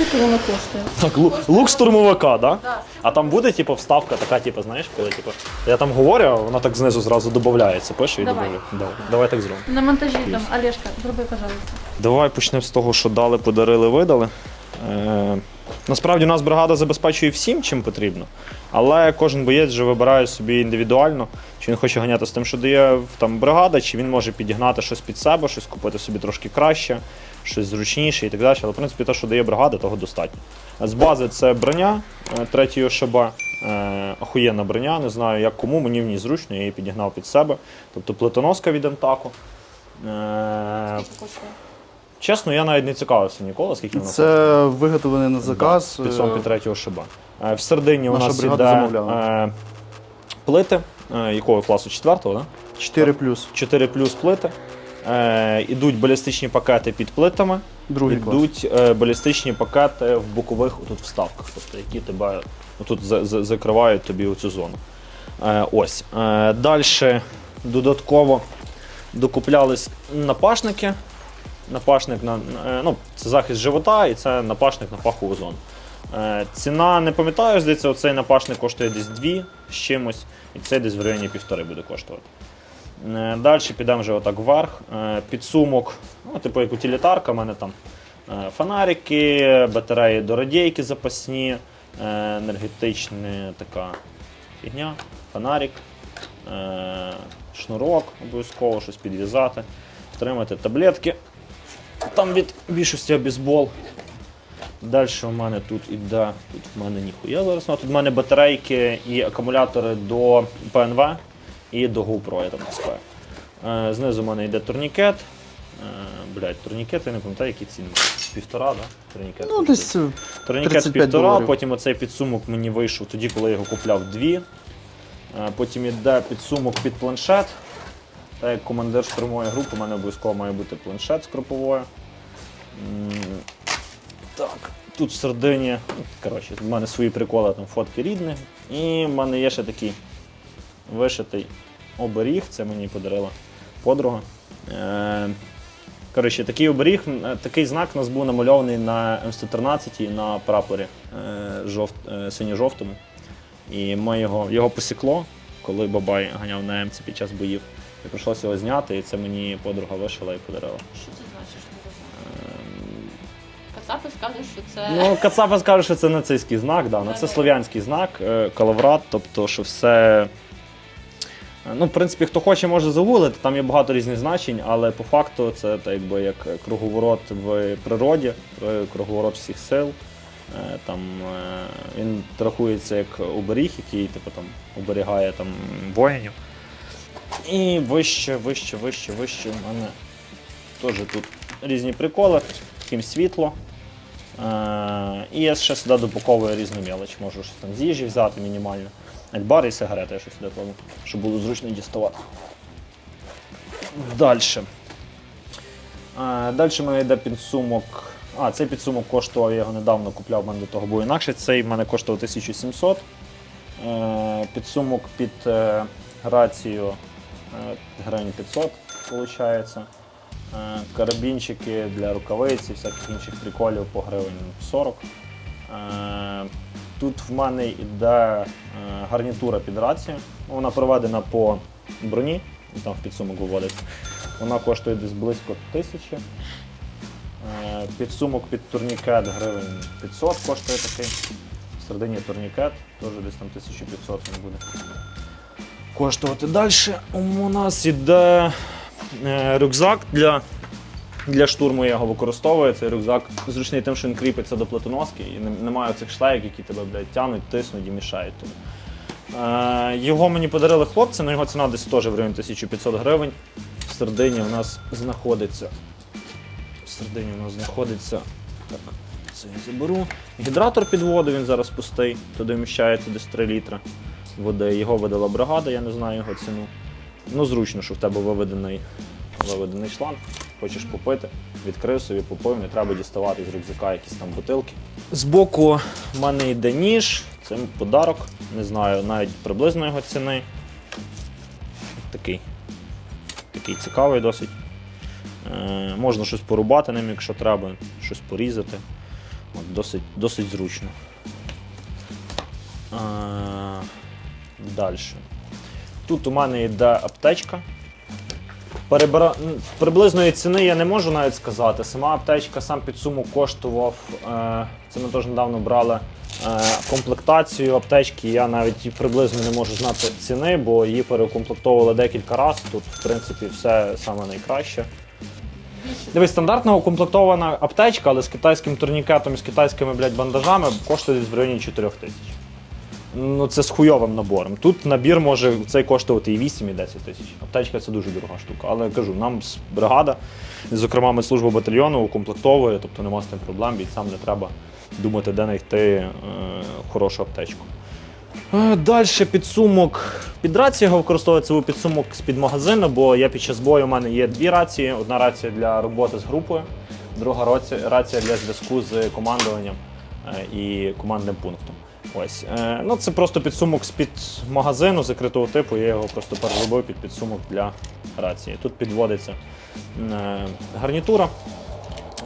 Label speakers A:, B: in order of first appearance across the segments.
A: скільки воно коштує?
B: Так, лук штурмовика, да?
A: Да.
B: А там буде, типу, вставка така, типу, знаєш, коли, типу, я там говорю, а вона так знизу зразу додається, пише і
A: Давай.
B: додає. Давай так зробимо.
A: На монтажі там, Олешка, зроби, пожалуйста.
B: Давай почнемо з того, що дали, подарили, видали. Насправді у нас бригада забезпечує всім, чим потрібно, але кожен боєць вже вибирає собі індивідуально, чи він хоче ганяти з тим, що дає там бригада, чи він може підігнати щось під себе, щось купити собі трошки краще, щось зручніше і так далі. Але в принципі те, що дає бригада, того достатньо. З бази це броня 3-ї ОШБ, охуєнна броня, не знаю як кому, мені в ній зручно, я її підігнав під себе. Тобто плитоноска від Емтаку.
A: Скільки коштує?
B: Чесно, я навіть не цікавився ніколи, скільки вона
C: Це виготовлений на заказ.
B: під 3-го ШБ. В середині у
C: Наша
B: нас
C: бригада
B: іде
C: замовляла.
B: плити, якого класу? 4-го, да?
C: 4+.
B: 4 плюс плити. Ідуть балістичні пакети під плитами,
C: Другий клас.
B: ідуть балістичні пакети в бокових отут вставках, тобто, які тебе отут закривають тобі оцю зону. Ось. Далі додатково докуплялись напашники. Напашник це захист живота і це напашник на пахову зону. Ціна, не пам'ятаю, здається, оцей напашник коштує десь 2 з чимось, і цей десь в районі 1,5 буде коштувати. Далі підемо вже отак вверх. Підсумок, типу як утилітарка, у мене там фонарики, батареї до радійки запасні, енергетична така фігня, фонарик, шнурок обов'язково, щось підв'язати, втримати таблетки. Там від більшості обізбол. Далі у мене тут іде, тут в мене ніхуя зараз, тут в мене батарейки і акумулятори до ПНВ і до GoPro, я там таскаю. Знизу у мене йде турнікет. Турнікет, я не пам'ятаю, які ціни. 1,5, да? Турнікет.
C: Ну, десь
B: Турнікет
C: 35
B: 1,5,
C: доларів.
B: потім оцей підсумок мені вийшов тоді, коли я його купляв 2. Потім йде підсумок під планшет. Так як командир штурмової групи, у мене обов'язково має бути планшет з кроповою. Так, тут всередині, в мене свої приколи, там фотки рідних. І в мене є ще такий вишитий оберіг, це мені подарила подруга. Такий оберіг, такий знак у нас був намальований на М113 на прапорі синьо-жовтому. І його посікло, коли Бабай ганяв на М-ці під час боїв. І прийшлося його зняти, і це мені подруга вишила і подарила.
A: Що це значить? Що це за знак? Кацапи скажуть, що це...
B: Кацапи скажуть, що це нацистський знак, да. Це слов'янський знак, калаврат, тобто, що все... в принципі, хто хоче, може загуглити, там є багато різних значень, але по факту це як круговорот в природі, круговорот всіх сил. Він рахується як оберіг, який оберігає воїнів. І вище у мене теж тут різні приколи, таким світло. І я ще сюди допаковую різну мелоч, можу щось там з їжі взяти мінімально. Альбар і сигарети я щось сюди кладу, щоб було зручно діставати. Далі. Далі в мене йде підсумок. Цей підсумок коштував, я його недавно купляв, в мене до того був інакше. Цей в мене коштував 1700. Підсумок під рацію гривень 500, виходить. Карабінчики для рукавиць і всяких інших приколів по гривень 40. Тут в мене йде гарнітура під рацію. Вона проведена по броні, там в підсумок виводиться. Вона коштує десь близько 1000. Підсумок під турнікет гривень 500 коштує такий. Всередині турнікет, теж десь там 1500 він буде коштувати. Далі у нас йде рюкзак для штурму, я його використовую. Цей рюкзак зручний тим, що він кріпиться до плитоноски і немає цих шлейок, які тебе тягнуть, тиснуть і мішають тобі. Його мені подарили хлопці, але його ціна десь теж в районі 1500 гривень. Всередині у нас знаходиться, так, це я заберу. Гідратор під воду, він зараз пустий, туди вміщається десь 3 літри води. Його видала бригада, я не знаю його ціну. Зручно, що в тебе виведений шланг, хочеш попити, відкрив собі, попив, не треба діставати з рюкзака якісь там бутилки. Збоку в мене йде ніж, це подарок, не знаю навіть приблизно його ціни. Такий цікавий досить. Можна щось порубати ним, якщо треба, щось порізати. От, досить зручно. Далі. Тут у мене йде аптечка. Приблизної ціни я не можу навіть сказати. Сама аптечка, сам підсумок коштував, це ми теж недавно брали комплектацію аптечки, я навіть приблизно не можу знати ціни, бо її переукомплектовували декілька разів. Тут, в принципі, все саме найкраще. Дивись, стандартна укомплектована аптечка, але з китайським турнікетом і з китайськими, бандажами коштує десь в районі 4 тисяч. Ну, це з хуйовим набором. Тут набір може цей коштувати і 8, і 10 тисяч. Аптечка – це дуже дорога штука. Але кажу, нам бригада, зокрема медслужба батальйону, укомплектовує, тобто нема з тим проблем, бійцям не треба думати, де знайти хорошу аптечку. Далі підсумок. Під рацією використовується підсумок з-під магазину, бо я під час бою, у мене є дві рації. Одна рація для роботи з групою, друга рація для зв'язку з командуванням і командним пунктом. Ось. Ну, це просто підсумок з-під магазину закритого типу, я його просто переробив під підсумок для рації. Тут підводиться гарнітура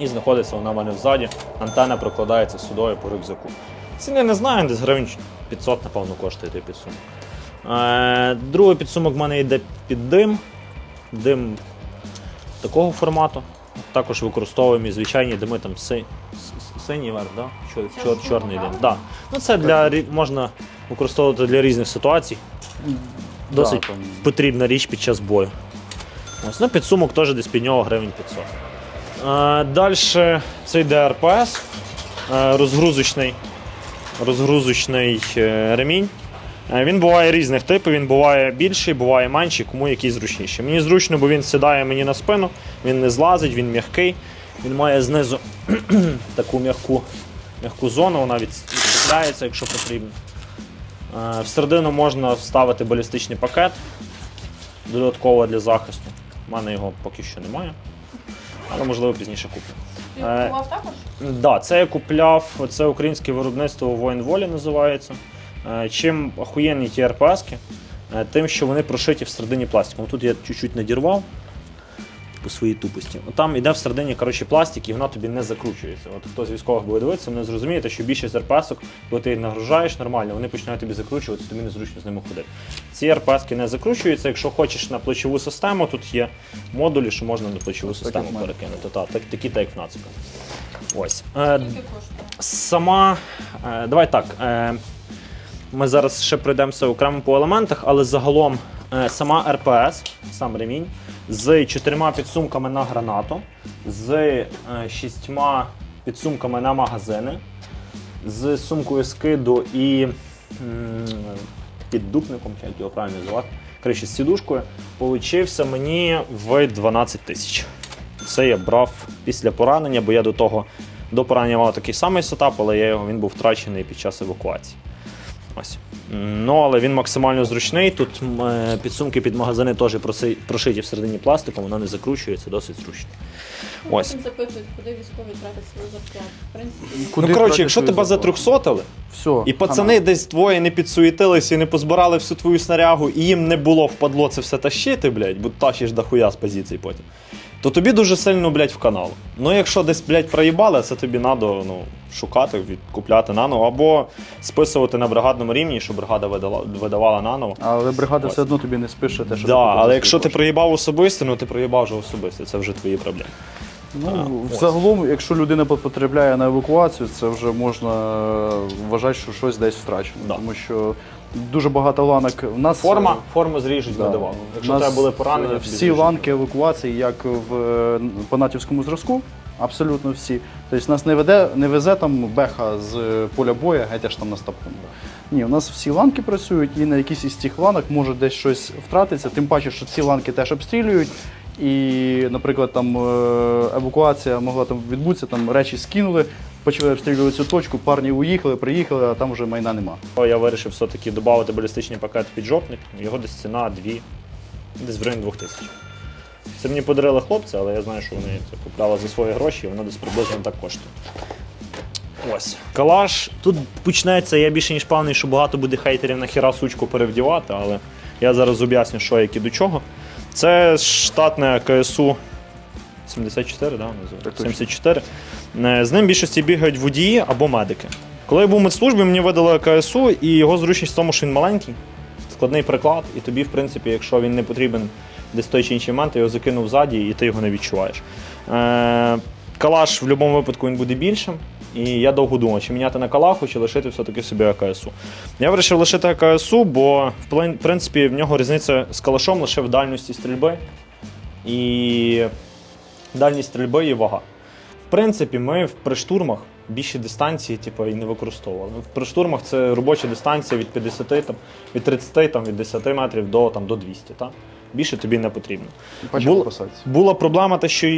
B: і знаходиться вона в мене ззаді. Антенна прокладається сюди по рюкзаку. Ціни не знаю, десь гривень 500, напевно, коштує той підсумок. Другий підсумок в мене йде під дим. Дим такого формату. Також використовуємо і звичайні дими, там синій верх, да? Чорний дим. Да. Ну, це можна використовувати для різних ситуацій. Досить потрібна річ під час бою. Ось, ну, підсумок теж десь під нього гривень 500. Далі це йде РПС, розгрузочний ремінь. Він буває різних типів, він буває більший, буває менший, кому який зручніший. Мені зручно, бо він сідає мені на спину, він не злазить, він м'який. Він має знизу таку м'яку зону, вона відцепляється, якщо потрібно. Всередину можна вставити балістичний пакет, додатково для захисту. У мене його поки що немає, але можливо пізніше куплю.
A: Ти купував також?
B: Так, да, це я купляв, це українське виробництво «Воїн волі» називається. Чим охуєнні ті РПС-ки? Тим, що вони прошиті всередині пластиком. Тут я чуть-чуть надірвав по своїй тупості. Там йде всередині пластик і вона тобі не закручується. От хто з військових буде дивитися, вони зрозумієте, що більшість РПС-ок, коли ти їх нагружаєш нормально, вони починають тобі закручуватися, тобі незручно з ними ходити. Ці РПС-ки не закручуються, якщо хочеш на плечову систему, тут є модулі, що можна на плечову систему перекинути. Такі так, як в нациках. Ось.
A: Скільки коштує?
B: Сама, давай так, ми зараз ще пройдемося окремо по елементах, але загалом сама РПС, сам ремінь, з 4 підсумками на гранату, з 6 підсумками на магазини, з сумкою скиду і піддупником, чи як його правильно називати, коротше, з сідушкою, получився мені в 12 тисяч. Це я брав після поранення, бо я до поранення мав такий самий сетап, але він був втрачений під час евакуації. Ось. Ну, але він максимально зручний. Тут підсумки під магазини теж прошиті всередині пластиком, воно не закручується, досить зручно. Ось.
A: Потім запитують, куди військові тратять свою зарплату. В принципі,
B: Ну, коротше, якщо тебе затрьохсотили,
C: все,
B: і пацани десь твої не підсуетилися і не позбирали всю твою снарягу, і їм не було впадло це все тащити, блядь, бо тащиш дохуя з позицій потім, то тобі дуже сильно, блядь, в канал. Ну, якщо десь, блядь, проїбали, це тобі треба шукати, купляти наново, або списувати на бригадному рівні, щоб бригада видавала наново.
C: Але бригада все одно тобі не спише те, що
B: Да, але якщо ти проїбав особисто, ну ти проїбав вже особисто, це вже твої проблеми.
C: Ну, взагалом, якщо людина потрапляє на евакуацію, це вже можна вважати, що щось десь втрачено.
B: Да.
C: Тому що дуже багато ланок. В нас
B: Форму зріжуть,
C: да,
B: видавали. Якщо
C: у нас
B: тебе були поранення,
C: всі ланки евакуації, як по натівському зразку, абсолютно всі. Тобто нас не везе там беха з поля бою, геть аж там на стапку. Ні, у нас всі ланки працюють, і на якійсь із цих ланок може десь щось втратитися, тим паче, що ці ланки теж обстрілюють. І, наприклад, там евакуація могла там відбутися, там речі скинули, почали обстрілювати цю точку, парні уїхали, приїхали, а там вже майна нема.
B: Я вирішив все-таки додати балістичний пакет в піджопник, його десь ціна десь в районі 2000. Це мені подарили хлопці, але я знаю, що вони це купляли за свої гроші, і воно десь приблизно так коштує. Ось. Калаш. Тут почнеться, я більше ніж певний, що багато буде хейтерів нахіра сучку перевдівати, але я зараз об'ясню, що як і до чого. Це штатне КСУ 74, да, називається?
C: Так точно.
B: 74. З ним більшості бігають водії або медики. Коли я був в медслужбі, мені видали КСУ, і його зручність в тому, що він маленький, складний приклад, і тобі, в принципі, якщо він не потрібен десь в той чи інший момент, ти його закинув ззаді, і ти його не відчуваєш. Калаш в будь-якому випадку він буде більшим, і я довго думав, чи міняти на калаху, чи лишити все-таки собі АКСУ. Я вирішив лишити АКСУ, бо в принципі в нього різниця з калашом лише в дальності стрільби і дальність стрільби і вага. В принципі, ми при штурмах більші дистанції і не використовували. При штурмах це робоча дистанція від 50, від 30, від 10 метрів до 200. Та? Більше тобі не потрібно. Була проблема, те, що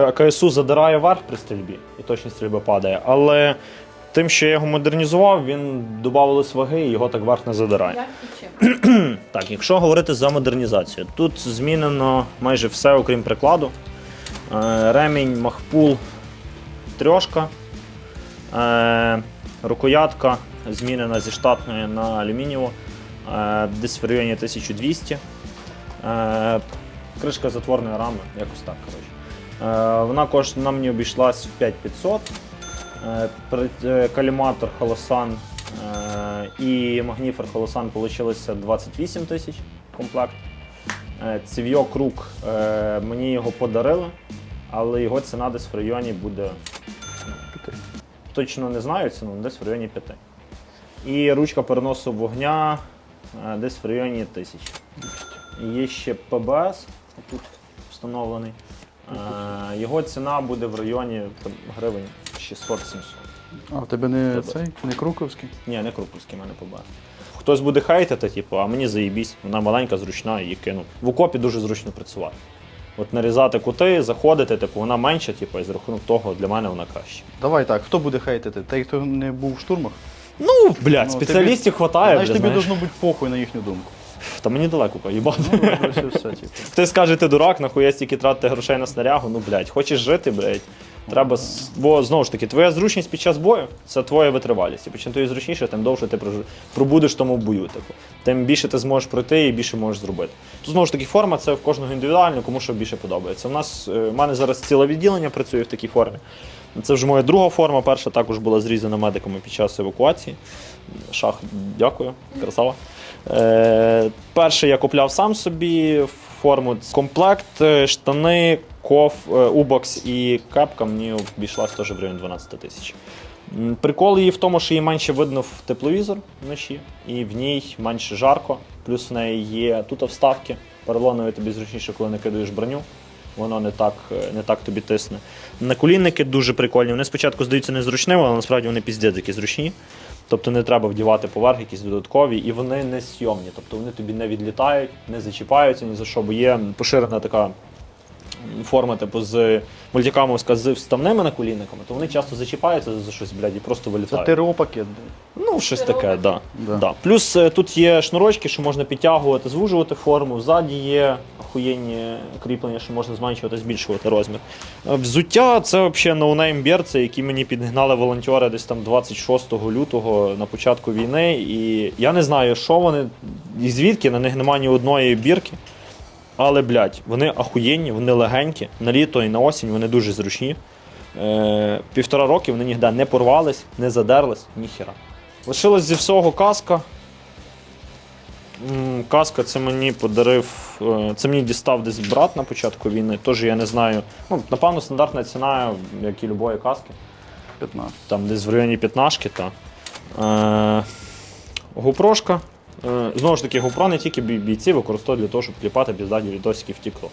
B: АКСУ задирає вверх при стрільбі, і точність стрільби падає, але тим, що я його модернізував, він додавалось ваги і його так вверх не задирає.
A: Як і чим?
B: Так, якщо говорити за модернізацію, тут змінено майже все, окрім прикладу. Ремінь, махпул, трьошка, рукоятка змінена зі штатної на алюмінієву, десь в районі 1200. Кришка затворної рами, якось так, коротше. Вона мені обійшлась в 5500. Каліматор Холосан і магніфер Холосан получилося 28 тисяч комплект. Цев'йок рук, мені його подарили, але його ціна десь в районі буде, точно не знаю ціну, десь в районі 5. І ручка переносу вогня десь в районі 1000. Є ще ПБС, тут встановлений. Його ціна буде в районі гривень 600-700.
C: А в тебе не цей? Не Круковський?
B: Ні, не Круковський, в мене ПБС. Хтось буде хейтити, а мені заєбісь, вона маленька, зручна, її кину. В окопі дуже зручно працювати. От нарізати кути, заходити, вона менша, і за рахунок того для мене вона краще.
C: Давай так, хто буде хейтити? Той, хто не був в штурмах?
B: Ну, блядь, спеціалістів хватає.
C: Значить, тобі должно бути похуй на їхню думку.
B: Та мені далеко поїбати.
C: Все,
B: Хтось скаже, ти дурак, нахуя стільки тратити грошей на снарягу, ну, блядь, хочеш жити, блядь. Треба, бо, знову ж таки, твоя зручність під час бою – це твоя витривалість. І чим тобі зручніше, тим довше ти пробудеш в тому бою. Тим більше ти зможеш пройти і більше можеш зробити. Тут, знову ж таки, форма – це в кожного індивідуально, кому що більше подобається. У мене зараз ціле відділення працює в такій формі. Це вже моя друга форма, перша також була зрізана медиками під час евакуації. Шах, дякую, красава. Перший я купляв сам собі форму. Комплект, штани, убокс і кепка мені обійшлась теж в районі 12 тисяч. Прикол її в тому, що її менше видно в тепловізор вночі, і в ній менше жарко, плюс в неї є тут вставки, поролонові тобі зручніше, коли накидуєш броню, воно не так тобі тисне. Наколінники дуже прикольні, вони спочатку здаються незручними, але насправді вони піздець які зручні. Тобто не треба вдівати поверх якісь додаткові, і вони не зйомні, тобто вони тобі не відлітають, не зачіпаються ні за що, бо є поширена така форма з мультикамовська з вставними наколінниками, то вони часто зачіпаються за щось, блядь, і просто
C: Це
B: вилітають.
C: ТРО-пакет.
B: Ну, щось таке,
C: Да.
B: Да. Плюс тут є шнурочки, що можна підтягувати, звужувати форму, ззаді є охуєнні кріплення, що можна зменшувати, збільшувати розмір. Взуття – це взагалі ноунейм берці, які мені підгнали волонтери десь там 26 лютого на початку війни, і я не знаю, що вони, і звідки, на них немає ні одної бірки. Але, блядь, вони ахуєнні, вони легенькі, на літо і на осінь вони дуже зручні. 1,5 роки вони ніде не порвались, не задерлись, ніхіра. Лишилось зі всього каска. Каска це мені подарив, це мені дістав десь брат на початку війни, теж я не знаю. Ну, напевно, стандартна ціна, як і любої каски.
C: 15.
B: Там десь в районі 15-ки, та. GoPro-шка. Знову ж таки, GoPro не тільки бійці використовують для того, щоб кліпати піздатні відосики в TikTok.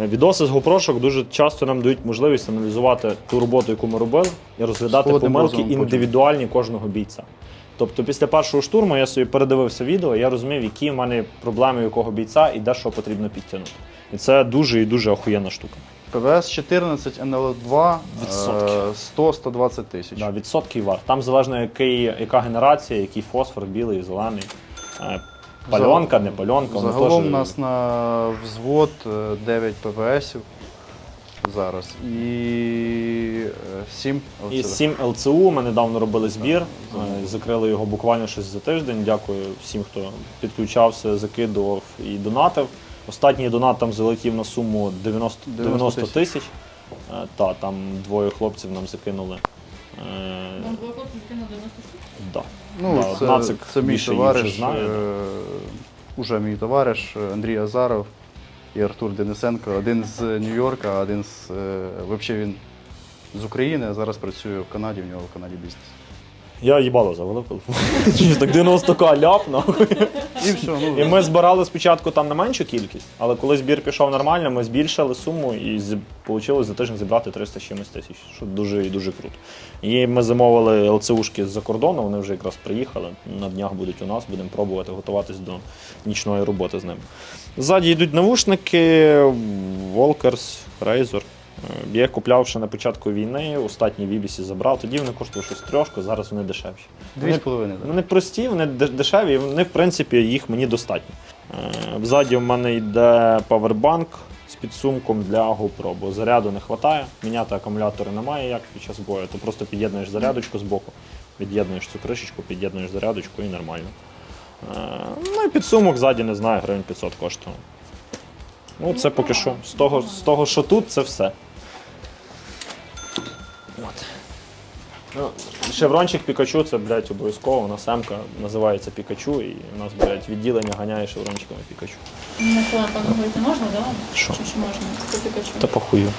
B: Відоси з GoPro-шок дуже часто нам дають можливість аналізувати ту роботу, яку ми робили, і розглядати помилки індивідуальні кожного бійця. Тобто після першого штурму я собі передивився відео, і я розумів, які в мене проблеми у якого бійця і де що потрібно підтягнути. І це дуже і дуже охуєнна штука.
C: ПВС-14, НЛ-2,
B: Відсотки.
C: 100-120 тисяч.
B: Да, відсотки і вар. Там залежно яка генерація, який фосфор, білий, зелений. Пальонка, не пальонка.
C: Загалом у нас на взвод 9 ПВСів зараз і 7 ЛЦВ.
B: І 7 ЛЦУ, ми недавно робили збір, закрили його буквально щось за тиждень. Дякую всім, хто підключався, закидував і донатив. Останній донат там залетів на суму 90 тисяч. Та, там двоє хлопців нам закинули.
A: Вам двоє хлопців закинули 90 штук?
B: Да.
C: Ну,
B: Да,
C: це,
B: Нацик
C: це мій
B: більше їх
C: товариш,
B: вже знає,
C: уже мій товариш Андрій Азаров і Артур Денисенко. Один з Нью-Йорка, а один з взагалі він з України, а зараз працює в Канаді, в нього в Канаді бізнес.
B: Я їбало завалив. Чись так 90к ляп, нахуй.
C: І все, ну,
B: І ми збирали спочатку там на меншу кількість, але коли збір пішов нормально, ми збільшили суму і вийшло за тиждень зібрати 300 з чимось тисяч, що дуже і дуже круто. І ми замовили ЛЦУшки з-за кордону, вони вже якраз приїхали, на днях будуть у нас, будемо пробувати готуватись до нічної роботи з ними. Ззаді йдуть навушники, Walkers, Razer. Я їх купляв ще на початку війни, остатні в Ібісі забрав, тоді вони коштували щось трошки, зараз вони дешевші.
C: 2,5. так.
B: Вони прості, вони дешеві, і вони, в принципі, їх мені достатньо. Ззаді в мене йде павербанк з підсумком для GoPro, бо заряду не вистачає, міняти акумулятори немає як під час бою, то просто під'єднуєш зарядочку з боку, від'єднуєш цю кришечку, під'єднуєш зарядочку і нормально. Ну і підсумок ззаді, не знаю, гривень 500 коштував. Ну це поки що. З того, що тут, це все. От. Ну, шеврончик Пікачу, це, блядь, обов'язково. У нас М-ка називається Пікачу, і у нас, блядь, відділення ганяє шеврончиками Пікачу.
A: На це, напевно, говорити можна, так? Да?
B: Що?
A: Чи можна? Це Пікачу.
B: Та похую.